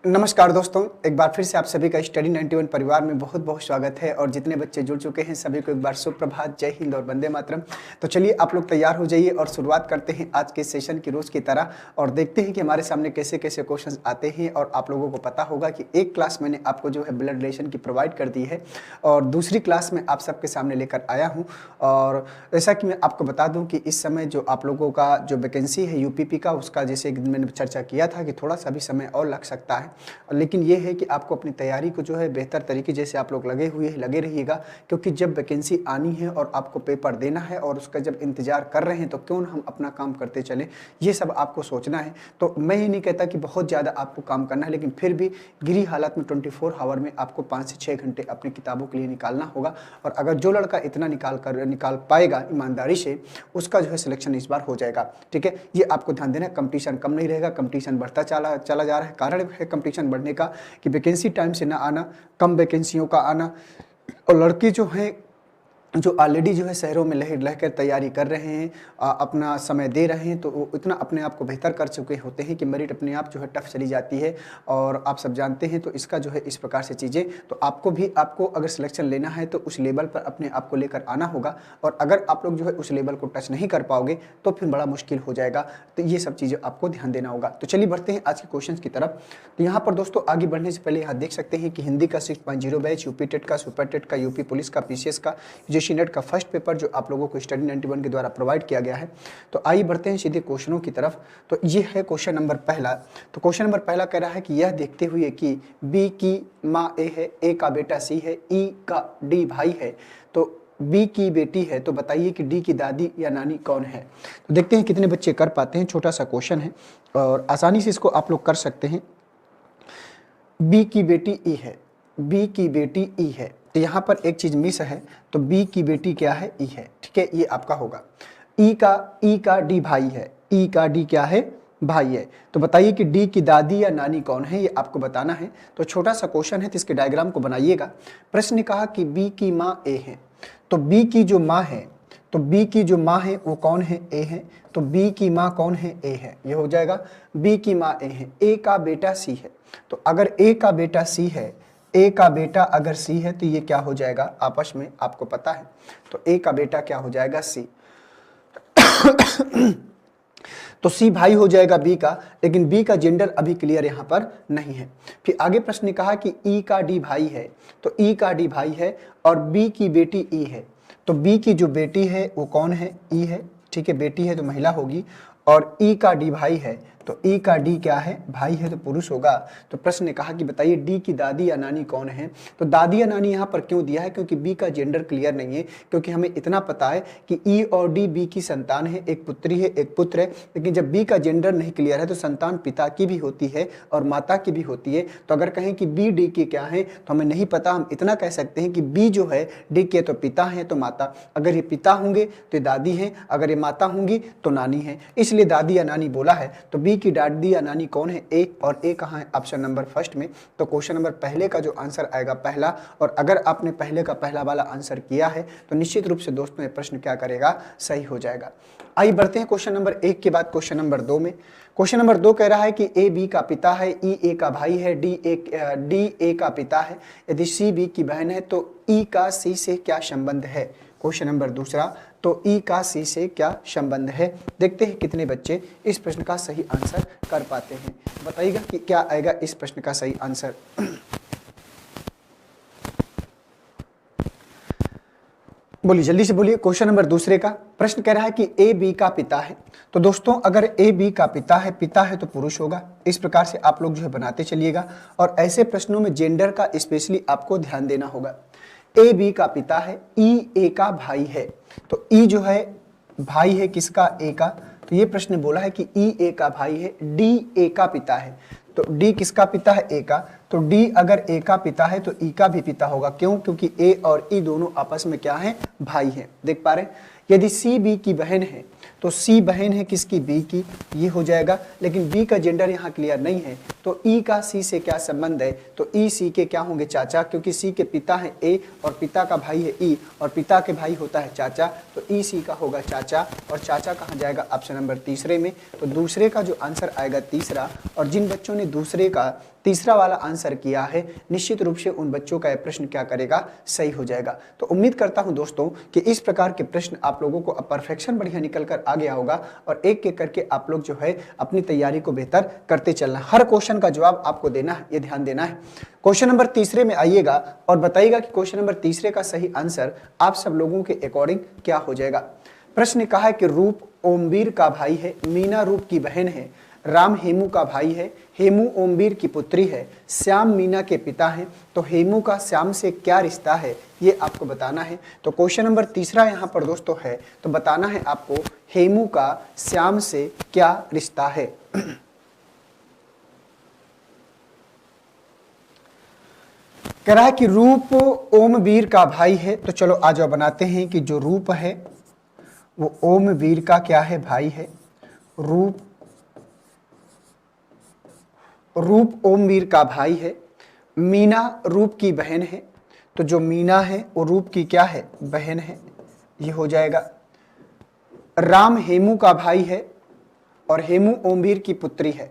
नमस्कार दोस्तों, एक बार फिर से आप सभी का स्टडी 91 परिवार में बहुत बहुत स्वागत है। और जितने बच्चे जुड़ चुके हैं सभी को एक बार सुप्रभात, जय हिंद और वंदे मातरम। तो चलिए आप लोग तैयार हो जाइए और शुरुआत करते हैं आज के सेशन की रोज की तरह और देखते हैं कि हमारे सामने कैसे कैसे क्वेश्चंस आते हैं। और आप लोगों को पता होगा कि एक क्लास मैंने आपको जो है ब्लड रिलेशन की प्रोवाइड कर दी है और दूसरी क्लास में आप सबके सामने लेकर आया हूँ। और जैसा कि मैं आपको बता दूँ कि इस समय जो आप लोगों का जो वैकेंसी है यूपीपी का, उसका जैसे मैंने चर्चा किया था कि थोड़ा सा भी समय और लग सकता है। लेकिन ये है कि आपको अपनी तैयारी को जो है बेहतर तरीके जैसे आप लोग लगे रहिएगा, क्योंकि जब वैकेंसी आनी है और आपको पेपर देना है और उसका जब इंतजार कर रहे हैं तो क्यों ना हम अपना काम करते चलें, ये सब आपको सोचना है। तो मैं ये नहीं कहता कि बहुत ज़्यादा आपको काम करना है, लेकिन फिर भी गिरी हालत में 24 आवर में आपको 5 से 6 घंटे अपनी किताबों के लिए निकालना होगा। और अगर जो लड़का इतना निकाल पाएगा ईमानदारी से, उसका जो है सिलेक्शन इस बार हो जाएगा। ठीक है, ये आपको ध्यान देना है। कंपटीशन कम नहीं रहेगा, कंपटीशन बढ़ता चला जा रहा है। कारण है कंपटीशन बढ़ने का कि वैकेंसी टाइम से ना आना, कम वैकेंसियों का आना, और लड़के जो हैं जो ऑलरेडी जो है शहरों में रहकर तैयारी कर रहे हैं, अपना समय दे रहे हैं, तो वो इतना अपने आप को बेहतर कर चुके होते हैं कि मेरिट अपने आप जो है टफ चली जाती है। और आप सब जानते हैं, तो इसका जो है इस प्रकार से चीज़ें, तो आपको अगर सिलेक्शन लेना है तो उस लेवल पर अपने आप को लेकर आना होगा। और अगर आप लोग जो है उस लेवल को टच नहीं कर पाओगे तो फिर बड़ा मुश्किल हो जाएगा। तो ये सब चीज़ें आपको ध्यान देना होगा। तो चलिए बढ़ते हैं आज के क्वेश्चन की तरफ। तो यहाँ पर दोस्तों आगे बढ़ने से पहले यहाँ देख सकते हैं कि हिंदी का 6.0 बैच, यूपी टेट का, सुपर टेट का, यूपी पुलिस का, पीसीएस का, नेट का फर्स्ट पेपर जो आप लोगों को स्टडी 91 के द्वारा प्रोवाइड किया गया है। तो आइए बढ़ते हैं सीधे क्वेश्चनों की तरफ। तो ये है क्वेश्चन नंबर पहला। तो क्वेश्चन नंबर पहला कह रहा है कि यह देखते हुए कि बी की माँ ए है, ए का बेटा सी है, ई का डी भाई है, तो बी की बेटी है, तो बताइए कि डी की दादी या नानी कौन है। तो देखते हैं कितने बच्चे कर पाते हैं। छोटा सा क्वेश्चन है और आसानी से इसको आप लोग कर सकते हैं। बी की बेटी ई है, बी की बेटी ई है, तो यहाँ पर एक चीज मिस है, तो बी की बेटी क्या है, ई है। ठीक है, ये आपका होगा। ई का डी भाई है, ई का डी क्या है, भाई है। तो बताइए कि डी की दादी या नानी कौन है, ये आपको बताना है। तो छोटा सा क्वेश्चन है, तो इसके डायग्राम को बनाइएगा। प्रश्न ने कहा कि बी की माँ ए है, तो बी की जो माँ है, तो बी की जो माँ है वो कौन है, ए है। तो बी की माँ कौन है, ए है, ये हो जाएगा। बी की माँ ए है, ए का बेटा सी है, तो अगर ए का बेटा सी है, ए का बेटा अगर सी है, तो ये क्या हो जाएगा, आपस में आपको पता है, तो ए का बेटा क्या हो जाएगा, सी। तो सी भाई हो जाएगा बी का, लेकिन बी का जेंडर अभी क्लियर यहाँ पर नहीं है। फिर आगे प्रश्न ने कहा कि ई का डी भाई है, तो ई का डी भाई है और बी की बेटी ई है, तो बी की जो बेटी है वो कौन है, ई है। ठीक है, बेटी है तो महिला होगी। और ई का डी भाई है, तो ई का डी क्या है, भाई है, तो पुरुष होगा। तो प्रश्न ने कहा कि बताइए डी की दादी या नानी कौन है। तो दादी या नानी यहाँ पर क्यों दिया है, क्योंकि बी का जेंडर क्लियर नहीं है। क्योंकि हमें इतना पता है कि ई और डी बी की संतान है, एक पुत्री है एक पुत्र है। लेकिन जब बी का जेंडर नहीं क्लियर है तो संतान पिता की भी होती है और माता की भी होती है। तो अगर कहें कि बी डी की क्या है तो हमें नहीं पता। हम इतना कह सकते हैं कि बी जो है डी के तो पिता है तो माता, अगर ये पिता होंगे तो ये दादी है, अगर ये माता होंगी तो नानी है, इसलिए दादी या नानी बोला है। तो बी की दादी या नानी कौन है, ए, और ए कहाँ है, ऑप्शन नंबर फर्स्ट में। तो क्वेश्चन नंबर पहले का जो आंसर आएगा पहला, और अगर आपने पहले का पहला वाला आंसर किया है तो निश्चित रूप से दोस्तों ये प्रश्न क्या करेगा, सही हो जाएगा। आइए बढ़ते हैं क्वेश्चन नंबर 1 के बाद क्वेश्चन नंबर 2 में। क्वेश्चन नंबर 2 कह रहा है कि ए बी का पिता है, ई ए का भाई है, डी ए का पिता है, यदि सी बी की बहन है तो ई का सी से क्या संबंध है। क्वेश्चन नंबर दूसरा, तो ई का सी से क्या संबंध है। देखते हैं कितने बच्चे इस प्रश्न का सही आंसर कर पाते हैं। बताइएगा कि क्या आएगा इस प्रश्न का सही आंसर। बोलिए जल्दी से बोलिए। क्वेश्चन नंबर दूसरे का प्रश्न कह रहा है कि ए बी का पिता है। तो दोस्तों अगर ए बी का पिता है तो पुरुष होगा। इस प्रकार से आप लोग जो है बनाते चलिएगा। और ऐसे प्रश्नों में जेंडर का स्पेशली आपको ध्यान देना होगा। ए बी का पिता है, ई ए का भाई है, तो ई जो है भाई है किसका, ए का। तो ये प्रश्न बोला है कि ई ए का भाई है, डी ए का पिता है, तो डी किसका पिता है, ए का। तो डी अगर ए का पिता है तो ई का भी पिता होगा। क्यों, क्योंकि ए और ई दोनों आपस में क्या है, भाई है। देख पा रहे। यदि सी बी की बहन है तो सी बहन है किसकी, बी की, ये हो जाएगा। लेकिन बी का जेंडर यहाँ क्लियर नहीं है तो ई का सी से क्या संबंध है, तो ई सी के क्या होंगे चाचा, क्योंकि सी के पिता है ए और पिता का भाई है ई और पिता के भाई होता है चाचा, तो ई सी का होगा चाचा और चाचा कहाँ जाएगा ऑप्शन नंबर तीसरे में। तो दूसरे का जो आंसर आएगा तीसरा, और जिन बच्चों ने दूसरे का तीसरा वाला आंसर किया है निश्चित रूप से उन बच्चों का यह प्रश्न क्या करेगा, सही हो जाएगा। तो उम्मीद करता हूं दोस्तों कि इस प्रकार के प्रश्न आप लोगों को अब परफेक्शन बढ़िया निकल कर आ गया होगा और एक एक करके आप लोग जो है अपनी तैयारी को बेहतर करते चलना। हर क्वेश्चन का जवाब आपको देना है, ये ध्यान देना है। क्वेश्चन नंबर तीसरे में आइएगा और बताइएगा कि क्वेश्चन नंबर तीसरे का सही आंसर आप सब लोगों के अकॉर्डिंग क्या हो जाएगा। प्रश्न ने कहा है कि रूप ओमवीर का भाई है, मीना रूप की बहन है, राम हेमू का भाई है, हेमू ओमवीर की पुत्री है, श्याम मीना के पिता हैं, तो हेमू का श्याम से क्या रिश्ता है ये आपको बताना है। तो क्वेश्चन नंबर तीसरा यहाँ पर दोस्तों है, तो बताना है आपको हेमू का श्याम से क्या रिश्ता है। कह रहा है कि रूप ओमवीर का भाई है, तो चलो आ जाओ बनाते हैं कि जो रूप है वो ओमवीर का क्या है, भाई है। रूप ओमवीर का भाई है, मीना रूप की बहन है, तो जो मीना है वो रूप की क्या है, बहन है, ये हो जाएगा। राम हेमू का भाई है और हेमू ओमवीर की पुत्री है।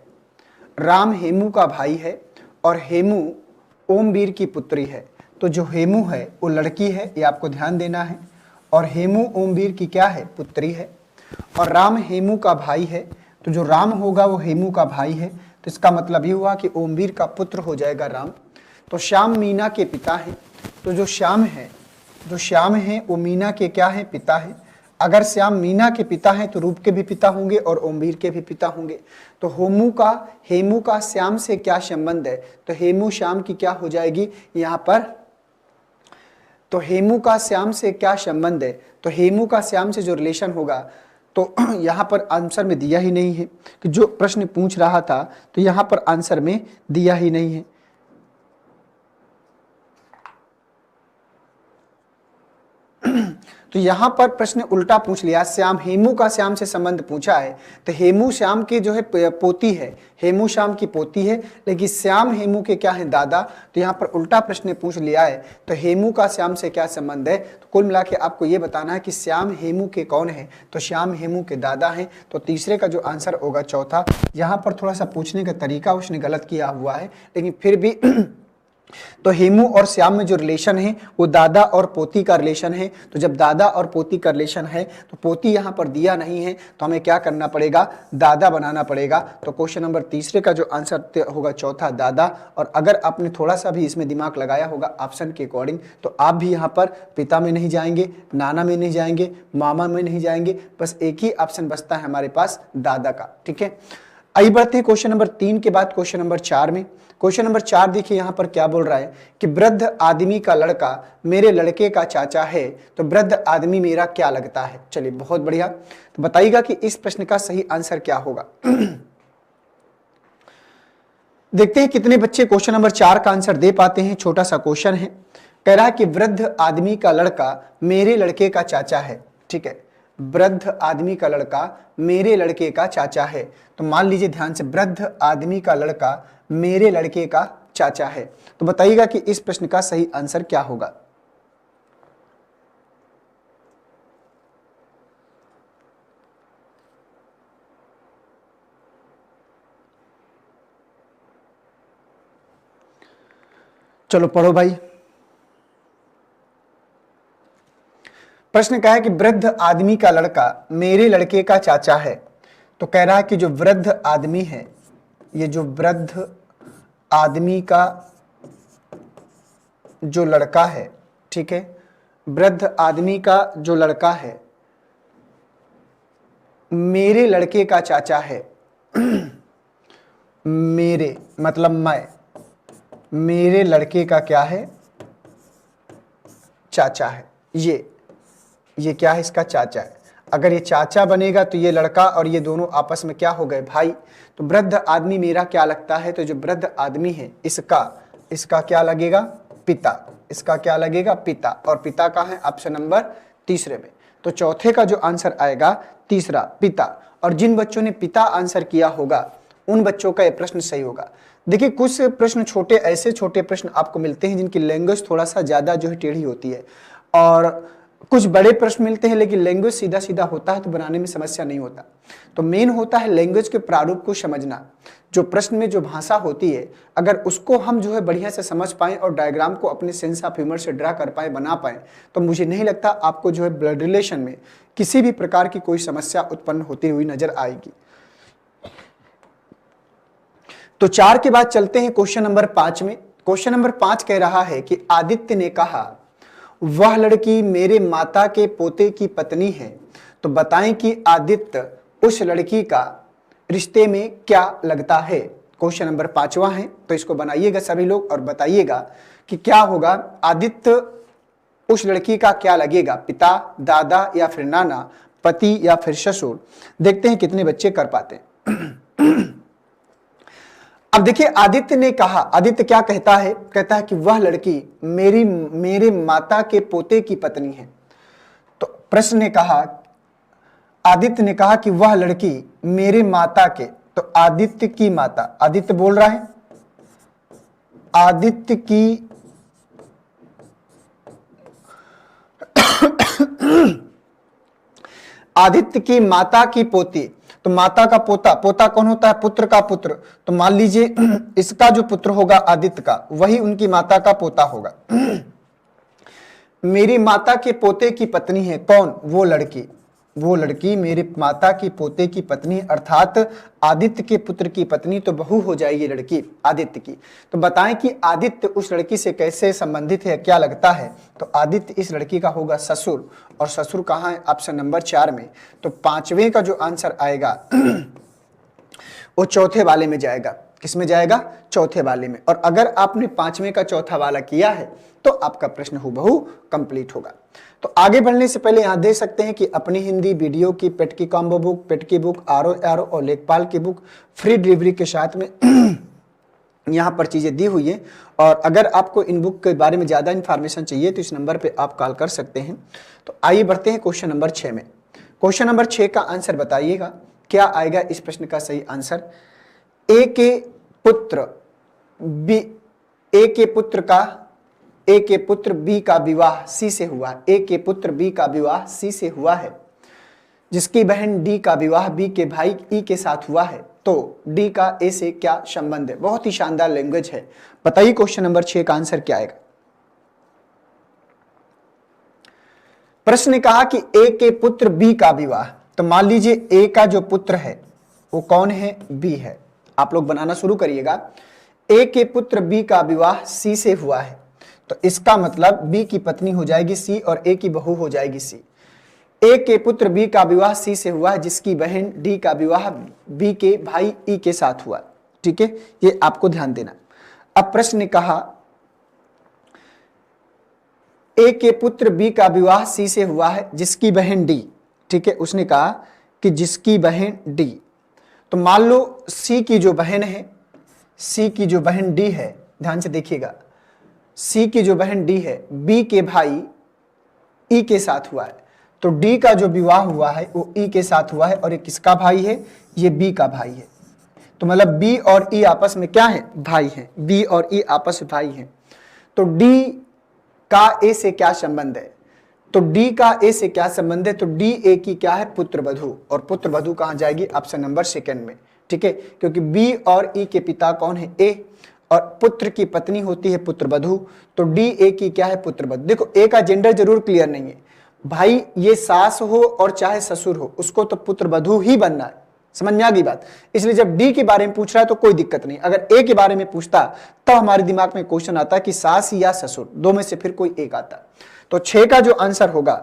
राम हेमू का भाई है और हेमू ओमवीर की पुत्री है, तो जो हेमू है वो लड़की है, ये आपको ध्यान देना है, और हेमू ओमवीर की क्या है, पुत्री है। और राम हेमू का भाई है, तो जो राम होगा वो हेमू का भाई है, तो इसका मतलब ये हुआ कि ओमवीर का पुत्र हो जाएगा राम। तो श्याम मीना के पिता हैं, तो जो श्याम है वो मीना के क्या है, पिता है। अगर श्याम मीना के पिता हैं तो रूप के भी पिता होंगे और ओमवीर के भी पिता होंगे। तो हेमू का श्याम से क्या संबंध है, तो हेमू श्याम की क्या हो जाएगी यहाँ पर, तो हेमू का श्याम से क्या संबंध है, तो हेमू का श्याम से जो रिलेशन होगा, तो यहाँ पर आंसर में दिया ही नहीं है कि जो प्रश्न पूछ रहा था, तो यहाँ पर आंसर में दिया ही नहीं है। तो यहाँ पर प्रश्न उल्टा पूछ लिया, श्याम हेमू का श्याम से संबंध पूछा है, तो हेमू श्याम की जो है पोती है, हेमू श्याम की पोती है, लेकिन श्याम हेमू के क्या है, दादा। तो यहाँ पर उल्टा प्रश्न पूछ लिया है, तो हेमू का श्याम से क्या संबंध है, तो कुल मिला के आपको ये बताना है कि श्याम हेमू के कौन है, तो श्याम हेमू के दादा हैं। तो तीसरे का जो आंसर होगा चौथा। यहाँ पर थोड़ा सा पूछने का तरीका उसने गलत किया हुआ है, लेकिन फिर भी तो हेमू और श्याम में जो रिलेशन है वो दादा और पोती का रिलेशन है। तो जब दादा और पोती का रिलेशन है तो पोती यहाँ पर दिया नहीं है, तो हमें क्या करना पड़ेगा, दादा बनाना पड़ेगा। तो क्वेश्चन नंबर तीसरे का जो आंसर होगा चौथा, दादा। और अगर आपने थोड़ा सा भी इसमें दिमाग लगाया होगा ऑप्शन के अकॉर्डिंग, तो आप भी यहाँ पर पिता में नहीं जाएंगे, नाना में नहीं जाएंगे, मामा में नहीं जाएंगे, बस एक ही ऑप्शन बचता है हमारे पास, दादा का। ठीक है, आइए बढ़ते हैं क्वेश्चन नंबर 3 के बाद क्वेश्चन नंबर 4 में। क्वेश्चन नंबर 4 देखिए यहाँ पर क्या बोल रहा है कि वृद्ध आदमी का लड़का मेरे लड़के का चाचा है, तो वृद्ध आदमी मेरा क्या लगता है। चलिए बहुत बढ़िया, तो बताइएगा कि इस प्रश्न का सही आंसर क्या होगा। देखते हैं कितने बच्चे क्वेश्चन नंबर 4 का आंसर दे पाते हैं। छोटा सा क्वेश्चन है, कह रहा है कि वृद्ध आदमी का लड़का मेरे लड़के का चाचा है। ठीक है, वृद्ध आदमी का लड़का मेरे लड़के का चाचा है। तो मान लीजिए ध्यान से, वृद्ध आदमी का लड़का मेरे लड़के का चाचा है, तो बताइएगा कि इस प्रश्न का सही आंसर क्या होगा। चलो पढ़ो भाई। प्रश्न क्या है कि वृद्ध आदमी का लड़का मेरे लड़के का चाचा है। तो कह रहा है कि जो वृद्ध आदमी है, ये जो वृद्ध आदमी का जो लड़का है, ठीक है, वृद्ध आदमी का जो लड़का है मेरे लड़के का चाचा है। मेरे मतलब मैं, मेरे लड़के का क्या है, चाचा है। ये क्या है, इसका चाचा है। अगर ये चाचा बनेगा तो ये लड़का और ये दोनों आपस में क्या हो गए, भाई। तो वृद्ध आदमी मेरा क्या लगता है, तो जो वृद्ध आदमी है इसका क्या लगेगा, पिता। इसका क्या लगेगा, पिता। और पिता का है ऑप्शन नंबर तीसरे में। तो चौथे का जो आंसर आएगा तीसरा, पिता। और जिन बच्चों ने पिता आंसर किया होगा उन बच्चों का यह प्रश्न सही होगा। देखिए कुछ प्रश्न छोटे, ऐसे छोटे प्रश्न आपको मिलते हैं जिनकी लैंग्वेज थोड़ा सा ज्यादा जो है टेढ़ी होती है, और कुछ बड़े प्रश्न मिलते हैं लेकिन लैंग्वेज सीधा सीधा होता है तो बनाने में समस्या नहीं होता। तो मेन होता है लैंग्वेज के प्रारूप को समझना। जो प्रश्न में जो भाषा होती है, अगर उसको हम जो है बढ़िया से समझ पाएं और डायग्राम को अपने सेंस ऑफ ह्यूमर से ड्रा कर पाए, बना पाए, तो मुझे नहीं लगता आपको जो है ब्लड रिलेशन में किसी भी प्रकार की कोई समस्या उत्पन्न होती हुई नजर आएगी। तो 4 के बाद चलते हैं क्वेश्चन नंबर 5 में। क्वेश्चन नंबर 5 कह रहा है कि आदित्य ने कहा वह लड़की मेरे माता के पोते की पत्नी है, तो बताएं कि आदित्य उस लड़की का रिश्ते में क्या लगता है। क्वेश्चन नंबर 5वां है, तो इसको बनाइएगा सभी लोग और बताइएगा कि क्या होगा। आदित्य उस लड़की का क्या लगेगा, पिता, दादा या फिर नाना, पति या फिर ससुर। देखते हैं कितने बच्चे कर पाते हैं। अब देखिए आदित्य ने कहा, आदित्य क्या कहता है, कहता है कि वह लड़की मेरे माता के पोते की पत्नी है। तो प्रश्न ने कहा, आदित्य ने कहा कि वह लड़की मेरे माता के, तो आदित्य की माता, आदित्य बोल रहा है आदित्य की आदित्य की माता की पोती, तो माता का पोता, पोता कौन होता है, पुत्र का पुत्र। तो मान लीजिए इसका जो पुत्र होगा आदित्य का, वही उनकी माता का पोता होगा। मेरी माता के पोते की पत्नी है कौन, वो लड़की मेरे माता की पोते की पत्नी, अर्थात आदित्य के पुत्र की पत्नी, तो बहू हो जाएगी लड़की आदित्य की। तो बताएं कि आदित्य उस लड़की से कैसे संबंधित है, क्या लगता है। तो आदित्य इस लड़की का होगा ससुर, और ससुर कहाँ है, ऑप्शन नंबर 4 में। तो 5वें का जो आंसर आएगा वो चौथे वाले में जाएगा। किस में जाएगा, चौथे वाले में। और अगर आपने 5वें का चौथा वाला किया है तो आपका प्रश्न हूबहू कंप्लीट होगा। तो आगे बढ़ने से पहले यहां देख सकते हैं कि अपनी हिंदी वीडियो की पेट की कॉम्बो बुक, पेट की बुक, आरो एरो और लेखपाल की बुक फ्री डिलीवरी के साथ में यहाँ पर चीजें दी हुई है। और अगर आपको इन बुक के बारे में ज्यादा इंफॉर्मेशन चाहिए तो इस नंबर पे आप कॉल कर सकते हैं। तो आइए बढ़ते हैं क्वेश्चन नंबर 6 में। क्वेश्चन नंबर 6 का आंसर बताइएगा, क्या आएगा इस प्रश्न का सही आंसर। ए के पुत्र बी का विवाह सी से हुआ है। ए के पुत्र बी का विवाह सी से हुआ है, जिसकी बहन डी का विवाह बी के भाई ई के साथ हुआ है, तो डी का ए से क्या संबंध है। बहुत ही शानदार लैंग्वेज है। बताइए क्वेश्चन नंबर 6 का आंसर क्या आएगा। प्रश्न ने कहा कि ए के पुत्र बी का विवाह, तो मान लीजिए ए का जो पुत्र है वो कौन है, बी है। आप लोग बनाना शुरू करिएगा। ए के पुत्र बी का विवाह सी से हुआ है, तो इसका मतलब बी की पत्नी हो जाएगी सी और ए की बहू हो जाएगी सी। ए के पुत्र बी का विवाह सी से हुआ है, जिसकी बहन डी का विवाह बी के भाई ई के साथ हुआ। ठीक है, ये आपको ध्यान देना। अब प्रश्न ने कहा ए के पुत्र बी का विवाह सी से हुआ है, जिसकी बहन डी। ठीक है, उसने कहा कि जिसकी बहन डी, तो मान लो सी की जो बहन है, सी की जो बहन डी है, ध्यान से देखिएगा, सी की जो बहन डी है बी के भाई ई के साथ हुआ है, तो डी का जो विवाह हुआ है वो ई के साथ हुआ है, और ये किसका भाई है, ये बी का भाई है। तो मतलब बी और ई आपस में क्या है, भाई है। बी और ई आपस में भाई है। तो डी का ए से क्या संबंध है, तो डी का ए से क्या संबंध है, तो डी ए की क्या है, पुत्र वधू। और पुत्र वधू कहां जाएगी, ऑप्शन नंबर 2 में। ठीक है, क्योंकि बी और ई के पिता कौन है, ए, और पुत्र की पत्नी होती है पुत्र वधू, तो डी ए की क्या है, पुत्र वधू। देखो ए का जेंडर जरूर क्लियर नहीं है भाई, ये सास हो और चाहे ससुर हो, उसको तो पुत्र वधू ही बनना है। समझ में आ गई बात। इसलिए जब डी के बारे में पूछ रहा है तो कोई दिक्कत नहीं। अगर ए के बारे में पूछता तो हमारे दिमाग में क्वेश्चन आता कि सास या ससुर, दो में से फिर कोई एक आता। तो 6 का जो आंसर होगा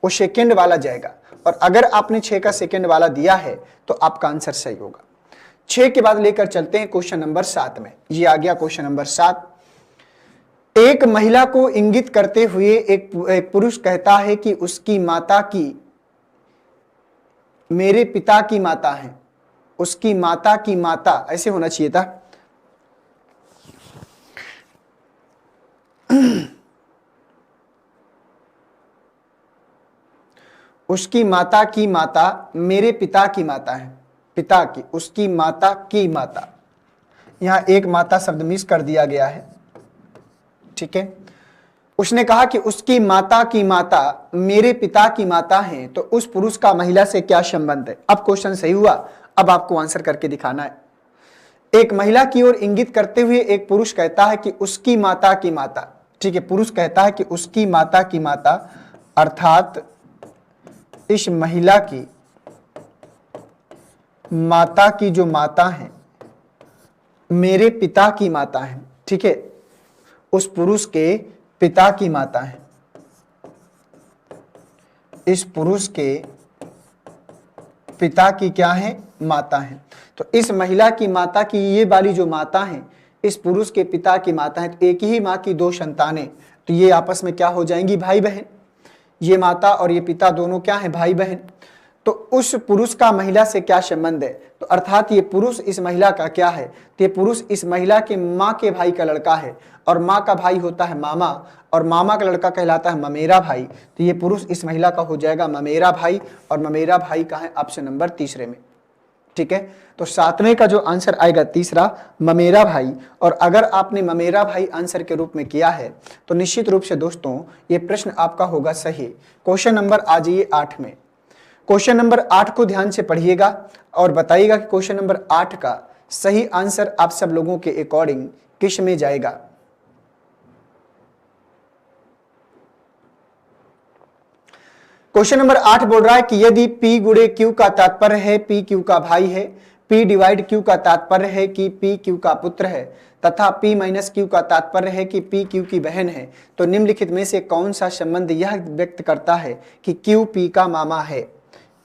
वो सेकंड वाला जाएगा, और अगर आपने 6 का सेकंड वाला दिया है तो आपका आंसर सही होगा। 6 के बाद लेकर चलते हैं क्वेश्चन नंबर 7 में। ये आ गया क्वेश्चन नंबर 7। एक महिला को इंगित करते हुए एक पुरुष कहता है कि उसकी माता की मेरे पिता की माता है, उसकी माता की माता, ऐसे होना चाहिए था। उसकी माता की माता मेरे पिता की माता है, पिता की, उसकी माता की माता, यहाँ एक माता शब्द मिस कर दिया गया है, ठीक है। उसने कहा कि उसकी माता की माता मेरे पिता की माता है, तो उस पुरुष का महिला से क्या संबंध है। अब क्वेश्चन सही हुआ, अब आपको आंसर करके दिखाना है। एक महिला की ओर इंगित करते हुए एक पुरुष कहता है कि उसकी माता की माता, ठीक है, पुरुष कहता है कि उसकी माता की माता, अर्थात इस महिला की माता की जो माता है मेरे पिता की माता है, ठीक है, उस पुरुष के पिता की माता है, इस पुरुष के पिता की क्या है, माता है। तो इस महिला की माता की ये वाली जो माता है इस पुरुष के पिता की माता है, तो एक ही माँ की दो संतानें, तो ये आपस में क्या हो जाएंगी, भाई बहन। ये माता और ये पिता दोनों क्या है, भाई बहन। तो उस पुरुष का महिला से क्या संबंध है, तो अर्थात ये पुरुष इस महिला का क्या है, तो ये पुरुष इस महिला के माँ के भाई का लड़का है, और माँ का भाई होता है मामा, और मामा का लड़का कहलाता है ममेरा भाई। तो ये पुरुष इस महिला का हो जाएगा ममेरा भाई, और ममेरा भाई का है ऑप्शन नंबर तीसरे में, ठीक है। तो सातवें का जो आंसर आएगा तीसरा, ममेरा भाई। और अगर आपने ममेरा भाई आंसर के रूप में किया है तो निश्चित रूप से दोस्तों ये प्रश्न आपका होगा सही। क्वेश्चन नंबर आ जाइए 8 में। क्वेश्चन नंबर 8 को ध्यान से पढ़िएगा और बताइएगा कि क्वेश्चन नंबर 8 का सही आंसर आप सब लोगों के अकॉर्डिंग किस में जाएगा। क्वेश्चन नंबर 8 बोल रहा है कि यदि P गुणे Q का तात्पर्य है P Q का भाई है, P डिवाइड Q का तात्पर्य है कि P Q का पुत्र है, तथा P माइनस Q का तात्पर्य है कि P Q की बहन है, तो निम्नलिखित में से कौन सा संबंध यह व्यक्त करता है कि Q P का मामा है,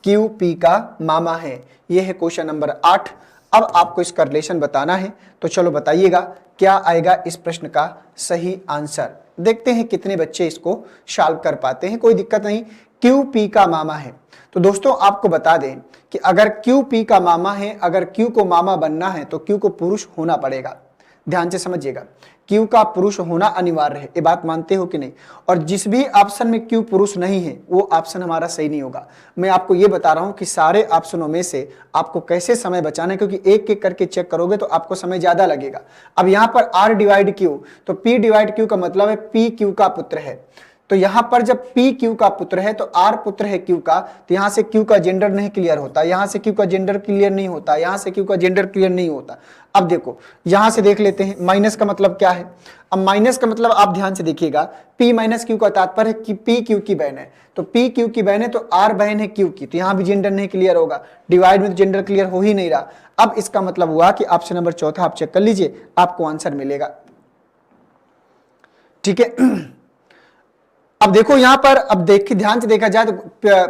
Q P का मामा है। यह है क्वेश्चन नंबर 8। अब आपको इसका रिलेशन बताना है, तो चलो बताइएगा क्या आएगा इस प्रश्न का सही आंसर। देखते हैं कितने बच्चे इसको सॉल्व कर पाते हैं, कोई दिक्कत नहीं। क्यू पी का मामा है, तो दोस्तों आपको बता दें कि अगर क्यू पी का मामा है, अगर क्यू को मामा बनना है तो क्यू को पुरुष होना पड़ेगा। ध्यान से समझिएगा, क्यू का पुरुष होना अनिवार्य है, ये बात मानते हो कि नहीं। और जिस भी ऑप्शन में क्यू पुरुष नहीं है वो ऑप्शन हमारा सही नहीं होगा। मैं आपको ये बता रहा हूं कि सारे ऑप्शनों में से आपको कैसे समय बचाना है, क्योंकि एक एक करके चेक करोगे तो आपको समय ज्यादा लगेगा। अब यहां पर आर डिवाइड क्यू, तो पी डिवाइड क्यू का मतलब है पी क्यू का पुत्र है। तो यहां पर जब P Q का पुत्र है तो R पुत्र है Q का, तो यहां से Q का जेंडर नहीं क्लियर होता, यहां से Q का जेंडर क्लियर नहीं होता, यहां से Q का जेंडर क्लियर नहीं होता। अब देखो यहां से देख लेते हैं माइनस का मतलब क्या है। अब माइनस का मतलब आप ध्यान से देखिएगा, P माइनस Q का तात्पर्य है कि P Q की बहन है, तो P Q की बहन है तो R बहन है Q की, तो यहां भी जेंडर नहीं क्लियर होगा, डिवाइड में तो जेंडर क्लियर हो ही नहीं रहा। अब इसका मतलब हुआ कि ऑप्शन नंबर चौथा आप चेक कर लीजिए, आपको आंसर मिलेगा, ठीक है। अब देखो यहां पर, अब देखिए ध्यान से देखा जाए तो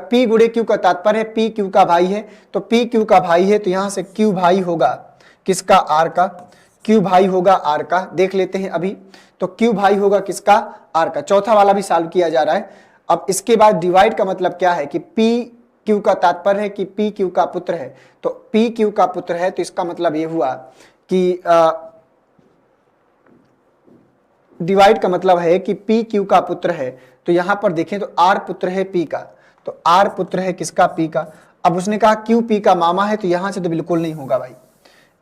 P गुणे Q का तात्पर्य है P Q का भाई है, तो P Q का भाई है तो यहां से Q भाई होगा किसका, R का, Q भाई होगा R का। देख लेते हैं अभी, तो Q भाई होगा किसका, R का। चौथा वाला भी सॉल्व किया जा रहा है। अब इसके बाद डिवाइड का मतलब क्या है कि P Q का तात्पर्य है कि P Q का पुत्र है, तो P Q का पुत्र है तो इसका मतलब ये हुआ कि डिवाइड का मतलब है कि P Q का पुत्र है, तो यहां पर देखें तो R पुत्र है P का, तो R पुत्र है किसका, P का। अब उसने कहा Q P का मामा है, तो यहां से तो बिल्कुल नहीं होगा भाई,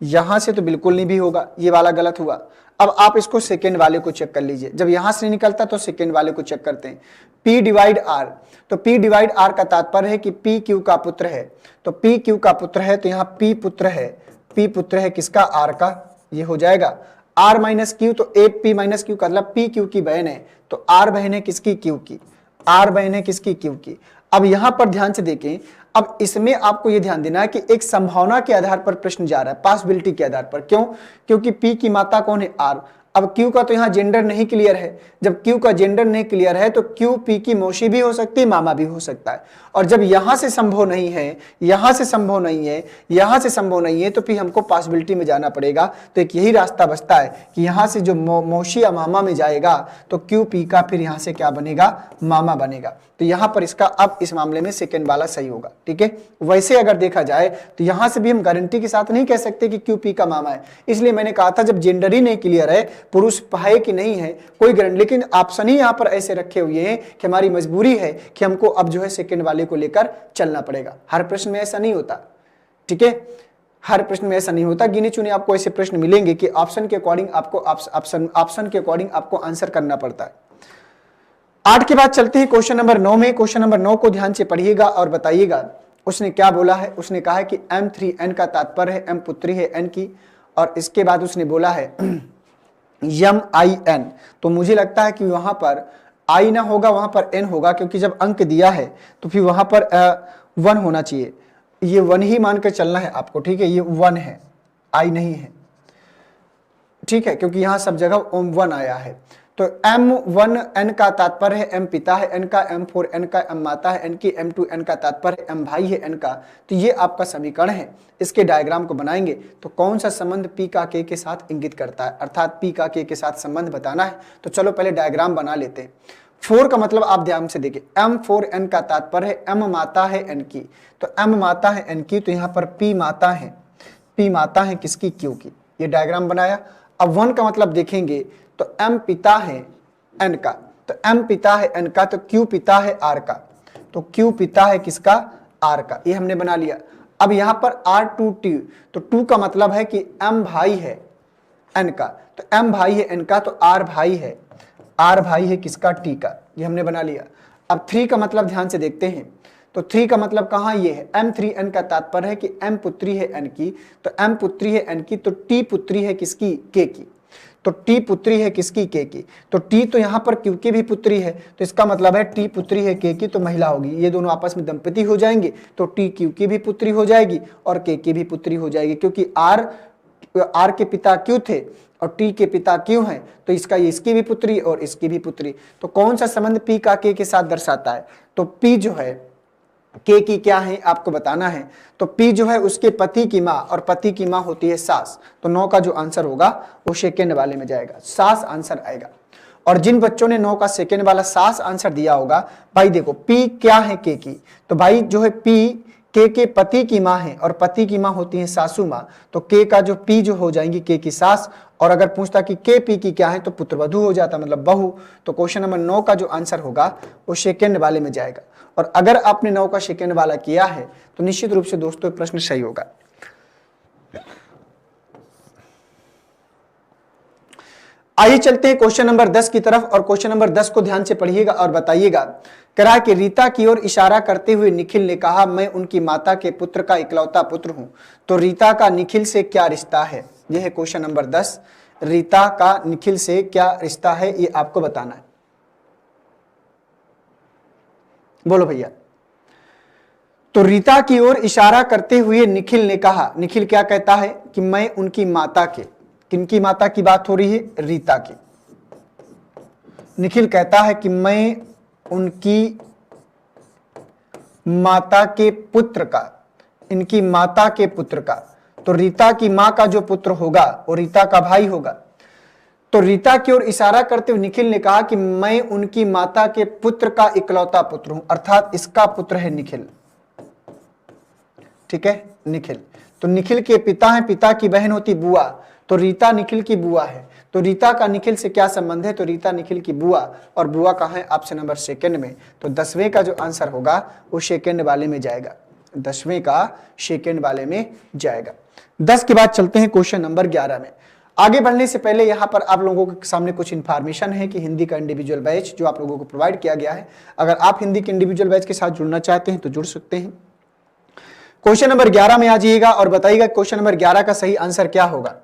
यहां से तो बिल्कुल नहीं भी होगा, ये वाला गलत हुआ। अब आप इसको सेकेंड वाले को चेक कर लीजिए, जब यहां से नहीं निकलता तो सेकेंड वाले को चेक करते हैं। P डिवाइड R, तो P डिवाइड R का तात्पर्य है कि P Q का पुत्र है, तो P Q का पुत्र है तो यहाँ P पुत्र है, P पुत्र है किसका, R का, ये हो जाएगा। R माइनस क्यू, तो ए P माइनस क्यू का मतलब P Q की बहन है, तो R बहन है किसकी, Q की, R बहन है किसकी, Q की। अब यहां पर ध्यान से देखें, अब इसमें आपको यह ध्यान देना है कि एक संभावना के आधार पर प्रश्न जा रहा है, पॉसिबिलिटी के आधार पर। क्यों, क्योंकि P की माता कौन है, R। अब Q का तो यहां जेंडर नहीं क्लियर है, जब Q का जेंडर नहीं क्लियर है तो Q P की मौसी भी हो सकती है, मामा भी हो सकता है। और जब यहां से संभव नहीं है, यहां से संभव नहीं है, यहां से संभव नहीं है, तो फिर हमको पॉसिबिलिटी में जाना पड़ेगा। तो एक यही रास्ता बचता है कि यहां से जो मौसी या मामा में जाएगा तो Q P का फिर यहां से क्या बनेगा, मामा बनेगा। तो यहां पर इसका अब इस मामले में सेकेंड वाला सही होगा, ठीक है। वैसे अगर देखा जाए तो यहां से भी हम गारंटी के साथ नहीं कह सकते कि Q P का मामा है, इसलिए मैंने कहा था जब जेंडर ही नहीं क्लियर है, पुरुष है कि नहीं है, कोई गारंटी, लेकिन ऑप्शन ही यहां पर ऐसे रखे हुए हैं कि हमारी मजबूरी है कि हमको अब जो है सेकंड वाले को लेकर चलना पड़ेगा। हर प्रश्न में ऐसा नहीं होता, ठीक है। हर प्रश्न में ऐसा नहीं होता, गिने चुने आपको ऐसे प्रश्न मिलेंगे कि ऑप्शन के अकॉर्डिंग आपको आंसर करना पड़ता है। 8 के बाद चलते हैं क्वेश्चन नंबर 9 में। क्वेश्चन नंबर 9 को ध्यान से पढ़िएगा और बताइएगा उसने क्या बोला है। उसने कहा है कि M3N का तात्पर्य है M पुत्री है N की, और इसके बाद उसने बोला है MIN। तो मुझे लगता है कि वहां पर I ना होगा, वहां पर N होगा, क्योंकि जब अंक दिया है तो फिर वहां पर 1 होना चाहिए। ये 1 ही मानकर चलना है आपको, ठीक है, ये 1 है, I नहीं है, ठीक है, क्योंकि यहां सब जगह 1 आया है। तो M1N का तात्पर्य है M पिता है N का, M4N का M माता है N की, M2N का तात्पर्य M भाई है N का। तो ये आपका समीकरण है। इसके डायग्राम को बनाएंगे तो कौन सा संबंध P का K के साथ इंगित करता है, अर्थात P का K के साथ संबंध बताना है। तो चलो पहले डायग्राम बना लेते हैं। 4 का मतलब आप ध्यान से देखिए, M4N का तात्पर्य है M माता है N की। तो M माता है N की, तो यहाँ पर P माता है, P माता है किसकी, Q की। ये डायग्राम बनाया। अब 1 का मतलब देखेंगे तो M पिता है N का, तो M पिता है N का, तो Q पिता है R का, तो Q पिता है किसका, R का। ये हमने बना लिया। अब यहाँ पर R2T, तो 2 का मतलब है कि M भाई है N का, तो M भाई है N का, तो R भाई है, R भाई है किसका, T का। ये हमने बना लिया। अब 3 का मतलब ध्यान से देखते हैं, तो 3 का मतलब कहाँ ये है, M3N का तात्पर्य है कि M पुत्री है N की, तो M पुत्री है N की, तो T पुत्री है किसकी, K की। तो T पुत्री है किसकी, K की। तो T तो यहाँ पर Q की भी पुत्री है, तो इसका मतलब है T पुत्री है K की, तो महिला होगी। ये दोनों आपस में दंपति हो जाएंगे, तो T Q की भी पुत्री हो जाएगी और K की भी पुत्री हो जाएगी, क्योंकि R के पिता Q थे और T के पिता Q हैं, तो इसकी भी पुत्री और इसकी भी पुत्री। तो कौन सा संबंध P का K के साथ दर्शाता है, तो P जो है K की क्या है आपको बताना है। तो P जो है उसके पति की माँ, और पति की माँ होती है सास। तो 9 का जो आंसर होगा वो सेकेंड वाले में जाएगा, सास आंसर आएगा। और जिन बच्चों ने 9 का सेकेंड वाला सास आंसर दिया होगा, भाई देखो P क्या है K की, तो भाई जो है P K के पति की माँ है, और पति की माँ होती है सासू माँ। तो K का जो P जो हो जाएंगी K की सास, और अगर पूछता कि K P की क्या है तो पुत्रवधू हो जाता, मतलब बहू। तो क्वेश्चन नंबर 9 का जो आंसर होगा वो सेकेंड वाले में जाएगा। और अगर आपने 9 का सेकेंड वाला किया है तो निश्चित रूप से दोस्तों प्रश्न सही होगा। आइए चलते हैं क्वेश्चन नंबर 10 की तरफ, और क्वेश्चन नंबर 10 को ध्यान से पढ़िएगा और बताइएगा। कह रहा है कि रीता की ओर इशारा करते हुए निखिल ने कहा, मैं उनकी माता के पुत्र का इकलौता पुत्र हूं। तो रीता का निखिल से क्या रिश्ता है, यह है क्वेश्चन नंबर 10। रीता का निखिल से क्या रिश्ता है ये आपको बताना है। बोलो भैया। तो रीता की ओर इशारा करते हुए निखिल ने कहा, निखिल क्या कहता है कि मैं उनकी माता के, किनकी माता की बात हो रही है, रीता की। निखिल कहता है कि मैं उनकी माता के पुत्र का, इनकी माता के पुत्र का। तो रीता की मां का जो पुत्र होगा वो रीता का भाई होगा। तो रीता की ओर इशारा करते हुए निखिल ने कहा कि मैं उनकी माता के पुत्र का इकलौता पुत्र हूं, अर्थात इसका पुत्र है निखिल, ठीक है, निखिल। तो निखिल के पिता हैं, पिता की बहन होती बुआ, तो रीता निखिल की बुआ है। तो रीता का निखिल से क्या संबंध है, तो रीता निखिल की बुआ, और बुआ कहाँ है, ऑप्शन नंबर सेकंड में। तो 10वें का जो आंसर होगा वो सेकंड वाले में जाएगा, 10वें का सेकंड वाले में जाएगा। 10 के बाद चलते हैं क्वेश्चन नंबर 11 में। आगे बढ़ने से पहले यहाँ पर आप लोगों के सामने कुछ इन्फॉर्मेशन है कि हिंदी का इंडिविजुअल बैच जो आप लोगों को प्रोवाइड किया गया है, अगर आप हिंदी के इंडिविजुअल बैच के साथ जुड़ना चाहते हैं तो जुड़ सकते हैं। क्वेश्चन नंबर 11 में आ जाइएगा और बताइएगा क्वेश्चन नंबर 11 का सही आंसर क्या होगा।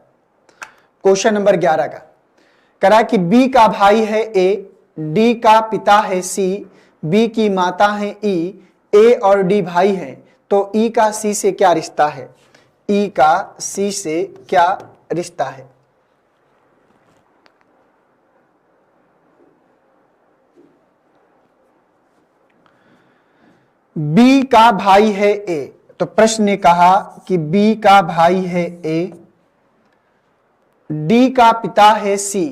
क्वेश्चन नंबर 11 का कह रहा है कि बी का भाई है ए, डी का पिता है सी, बी की माता है ई, ए और डी भाई हैं, तो ई का सी से क्या रिश्ता है, ई का सी से क्या रिश्ता है। बी का भाई है ए, तो प्रश्न ने कहा कि बी का भाई है ए, डी का पिता है सी,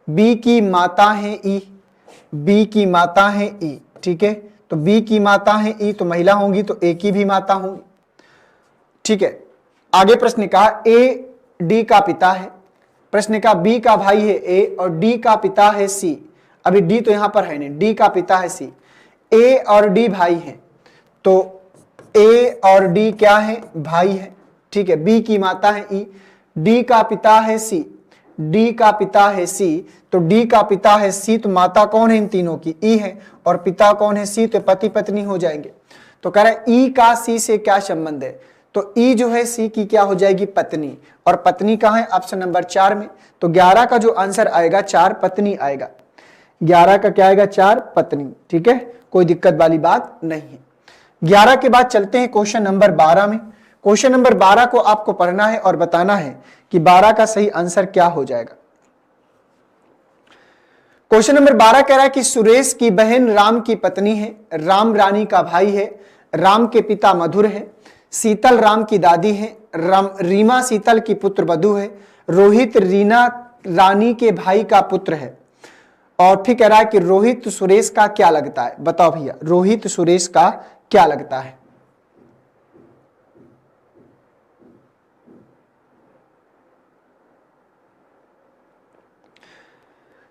बी की माता है ई, बी की माता है ई, ठीक है। तो बी की माता है ई तो महिला होंगी, तो ए की भी माता होंगी, ठीक है। आगे प्रश्न कहा ए डी का पिता है, प्रश्न का बी का भाई है ए और डी का पिता है सी। अभी डी तो यहां पर है नहीं, डी का पिता है सी, ए और डी भाई हैं, तो ए और डी क्या है, भाई है, ठीक है, बी की माता है ई, डी का पिता है सी, डी का पिता है सी, तो डी का पिता है सी, तो माता कौन है इन तीनों की, ई है, और पिता कौन है सी, तो पति पत्नी हो जाएंगे। तो कह रहा है ई का सी से क्या संबंध है, तो ई जो है सी की क्या हो जाएगी, पत्नी, और पत्नी कहाँ है, ऑप्शन नंबर 4 में। तो 11 का जो आंसर आएगा 4 पत्नी आएगा, 11 का क्या आएगा, 4 पत्नी। ठीक है, कोई दिक्कत वाली बात नहीं है। 11 के बाद चलते हैं क्वेश्चन नंबर 12 में। क्वेश्चन नंबर 12 को आपको पढ़ना है और बताना है कि 12 का सही आंसर क्या हो जाएगा। क्वेश्चन नंबर 12 कह रहा है कि सुरेश की बहन राम की पत्नी है, राम रानी का भाई है, राम के पिता मधुर है, शीतल राम की दादी है, रीमा शीतल की पुत्र वधू है, रोहित रीना रानी के भाई का पुत्र है। और फिर कह रहा है कि रोहित सुरेश का क्या लगता है, बताओ भैया, रोहित सुरेश का क्या लगता है।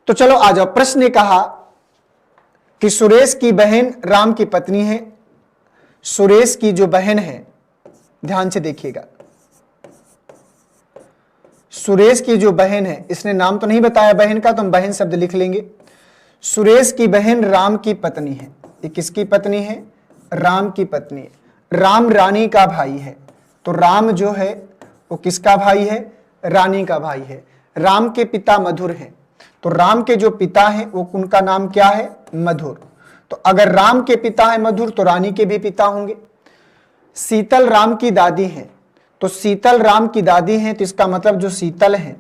तो चलो आ जाओ। प्रश्न ने कहा कि सुरेश की बहन राम की पत्नी है, सुरेश की जो बहन है, ध्यान से देखिएगा, सुरेश की जो बहन है, इसने नाम तो नहीं बताया बहन का, तो हम बहन शब्द लिख लेंगे। सुरेश की बहन राम की पत्नी है, ये किसकी पत्नी है, राम की पत्नी है, राम रानी का भाई है, तो राम जो है वो किसका भाई है, रानी का भाई है। राम के पिता मधुर हैं, तो राम के जो पिता हैं वो उनका नाम क्या है, मधुर। तो अगर राम के पिता है मधुर तो रानी के भी पिता होंगे। शीतल राम की दादी है, तो शीतल राम की दादी है, तो इसका मतलब जो शीतल है,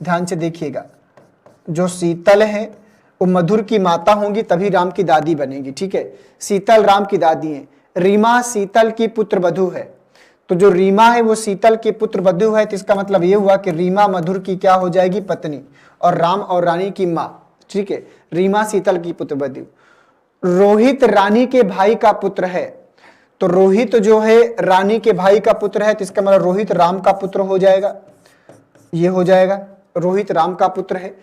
ध्यान से देखिएगा, जो शीतल है वो मधुर की माता होंगी, तभी राम की दादी बनेगी। ठीक है, शीतल राम की दादी है। रीमा शीतल की पुत्र वधू है, तो जो रीमा है वो शीतल के पुत्र वधू है, तो इसका मतलब ये हुआ कि रीमा मधुर की क्या हो जाएगी, पत्नी, और राम और रानी की माँ। ठीक है, रीमा शीतल की पुत्र वधू। रोहित रानी के भाई का पुत्र है, तो रोहित जो है रानी के भाई का पुत्र है, तो इसका मतलब रोहित राम का पुत्र हो जाएगा, ये हो जाएगा, रोहित राम का पुत्र है।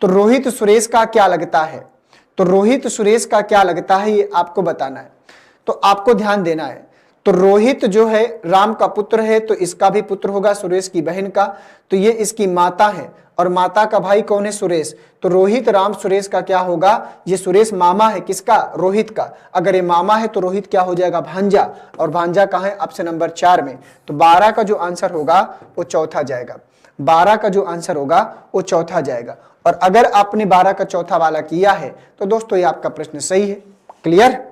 तो रोहित सुरेश का क्या लगता है, तो रोहित सुरेश का क्या लगता है ये आपको बताना है, तो आपको ध्यान देना है। तो रोहित जो है राम का पुत्र है, तो इसका भी पुत्र होगा सुरेश की बहन का, तो ये इसकी माता है, और माता का भाई कौन है, सुरेश। तो रोहित राम सुरेश का क्या होगा, ये सुरेश मामा है किसका, रोहित का। अगर ये मामा है तो रोहित क्या हो जाएगा, भांजा, और भांजा कहाँ है, ऑप्शन नंबर 4 में। तो 12 का जो आंसर होगा वो चौथा जाएगा, 12 का जो आंसर होगा वो चौथा जाएगा। और अगर आपने 12 का चौथा वाला किया है तो दोस्तों ये आपका प्रश्न सही है। क्लियर।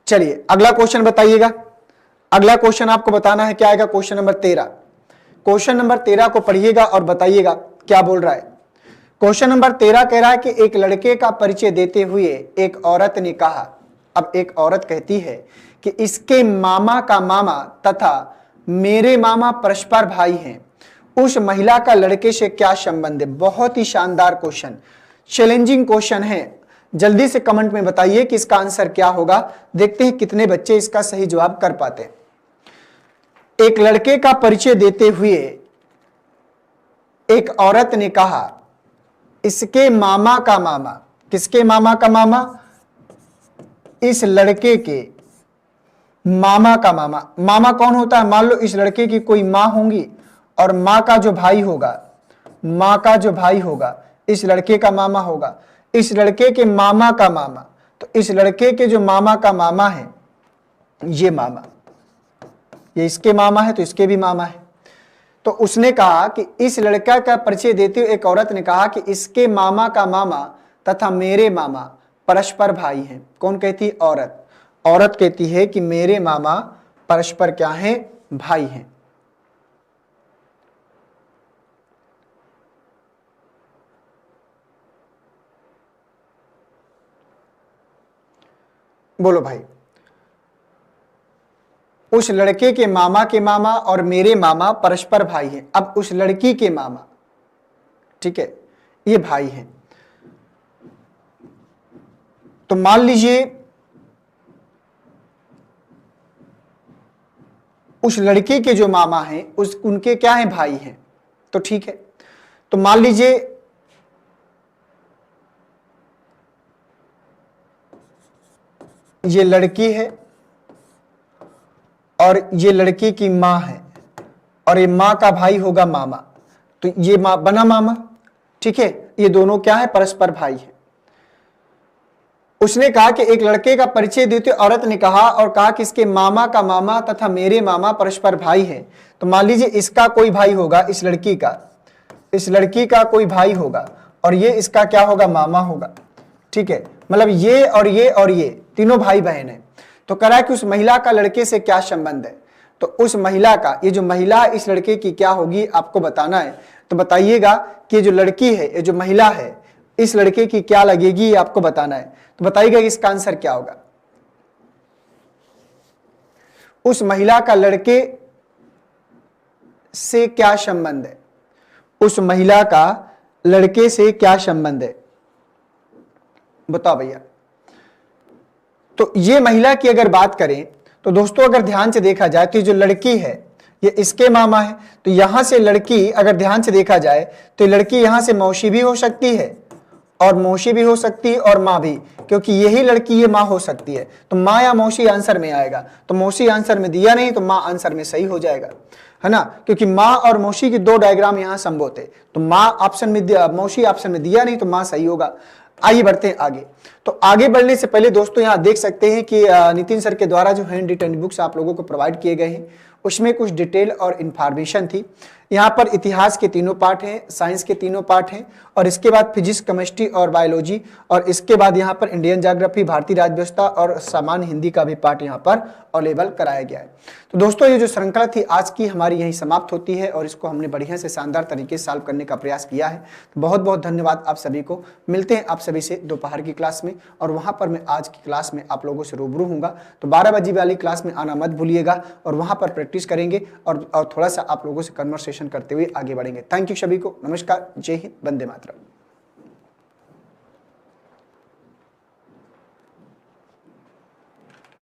चलिए अगला क्वेश्चन बताइएगा। अगला क्वेश्चन आपको बताना है क्या आएगा, क्वेश्चन नंबर 13। क्वेश्चन नंबर 13 को पढ़िएगा और बताइएगा क्या बोल रहा है। क्वेश्चन नंबर 13 कह रहा है कि एक लड़के का परिचय देते हुए एक औरत ने कहा, अब एक औरत कहती है कि इसके मामा का मामा तथा मेरे मामा परस्पर भाई हैं, उस महिला का लड़के से क्या संबंध है। बहुत ही शानदार क्वेश्चन, चैलेंजिंग क्वेश्चन है। जल्दी से कमेंट में बताइए कि इसका आंसर क्या होगा। देखते हैं कितने बच्चे इसका सही जवाब कर पाते हैं। एक लड़के का परिचय देते हुए एक औरत ने कहा, इसके मामा का मामा, किसके मामा का मामा, इस लड़के के मामा का मामा। मामा कौन होता है, मान लो इस लड़के की कोई मां होंगी और मां का जो भाई होगा, मां का जो भाई होगा इस लड़के का मामा होगा, इस लड़के के मामा का मामा। तो इस लड़के के जो मामा का मामा है, ये मामा, ये इसके मामा है तो इसके भी मामा है। तो उसने कहा कि इस लड़का का परिचय देते हुए एक औरत ने कहा कि इसके मामा का मामा तथा मेरे मामा परस्पर भाई हैं। कौन कहती है, औरत। औरत कहती है कि मेरे मामा परस्पर क्या हैं, भाई हैं। बोलो भाई। उस लड़के के मामा और मेरे मामा परस्पर भाई हैं। अब उस लड़की के मामा, ठीक है, ये भाई हैं। तो मान लीजिए उस लड़के के जो मामा हैं उनके क्या हैं, भाई हैं। तो ठीक है, तो मान लीजिए ये लड़की है और ये लड़की की मां है, और ये माँ का भाई होगा मामा, तो ये बना मामा। ठीक है, ये दोनों क्या है, परस्पर भाई है। उसने कहा कि एक लड़के का परिचय देते औरत ने कहा और कहा कि इसके मामा का मामा तथा मेरे मामा परस्पर भाई हैं। तो मान लीजिए इसका कोई भाई होगा, इस लड़की का कोई भाई होगा और ये इसका क्या होगा, मामा होगा। ठीक है, मतलब ये और ये तीनों भाई बहन है। तो कह रहा है कि उस महिला का लड़के से क्या संबंध है। तो उस महिला का, ये जो महिला इस लड़के की क्या होगी आपको बताना है। तो बताइएगा कि ये जो लड़की है, ये जो महिला है, इस लड़के की क्या लगेगी, ये आपको बताना है। तो बताइएगा कि इसका आंसर क्या होगा। उस महिला का लड़के से क्या संबंध है, उस महिला का लड़के से क्या संबंध है, बताओ भैया। तो ये महिला की अगर बात करें तो दोस्तों अगर ध्यान से देखा जाए तो ये जो लड़की है ये इसके मामा है। तो यहां से लड़की अगर ध्यान से देखा जाए तो लड़की यहां से मौसी भी हो सकती है और मौसी भी हो सकती है और माँ भी, क्योंकि यही लड़की ये माँ हो सकती है। तो माँ या मौसी आंसर में आएगा। तो मौसी आंसर में दिया नहीं तो माँ आंसर में सही हो जाएगा, है ना, क्योंकि माँ और मौसी की दो डायग्राम यहाँ संभव थे। तो माँ ऑप्शन में दिया, मौसी ऑप्शन में दिया नहीं तो माँ सही होगा। आइए बढ़ते हैं आगे। तो आगे बढ़ने से पहले दोस्तों यहाँ देख सकते हैं कि नितिन सर के द्वारा जो हैंड रिटन बुक्स आप लोगों को प्रोवाइड किए गए हैं उसमें कुछ डिटेल और इन्फॉर्मेशन थी। यहाँ पर इतिहास के तीनों पार्ट हैं, साइंस के तीनों पार्ट हैं और इसके बाद फिजिक्स, केमिस्ट्री और बायोलॉजी, और इसके बाद यहाँ पर इंडियन ज्योग्राफी, भारतीय राज्य व्यवस्था और सामान्य हिंदी का भी पार्ट यहाँ पर अवेलेबल कराया गया है। तो दोस्तों ये जो श्रृंखला थी आज की हमारी यहीं समाप्त होती है और इसको हमने बढ़िया से शानदार तरीके से सॉल्व करने का प्रयास किया है। तो बहुत बहुत धन्यवाद आप सभी को। मिलते हैं आप सभी से दोपहर की क्लास में और वहाँ पर मैं आज की क्लास में आप लोगों से रूबरू हूँगा। तो 12 बजे वाली क्लास में आना मत भूलिएगा और वहाँ पर प्रैक्टिस करेंगे और थोड़ा सा आप लोगों से कन्वर्सेशन करते हुए आगे बढ़ेंगे। थैंक यू सभी को। नमस्कार, जय हिंद, वंदे मातरम।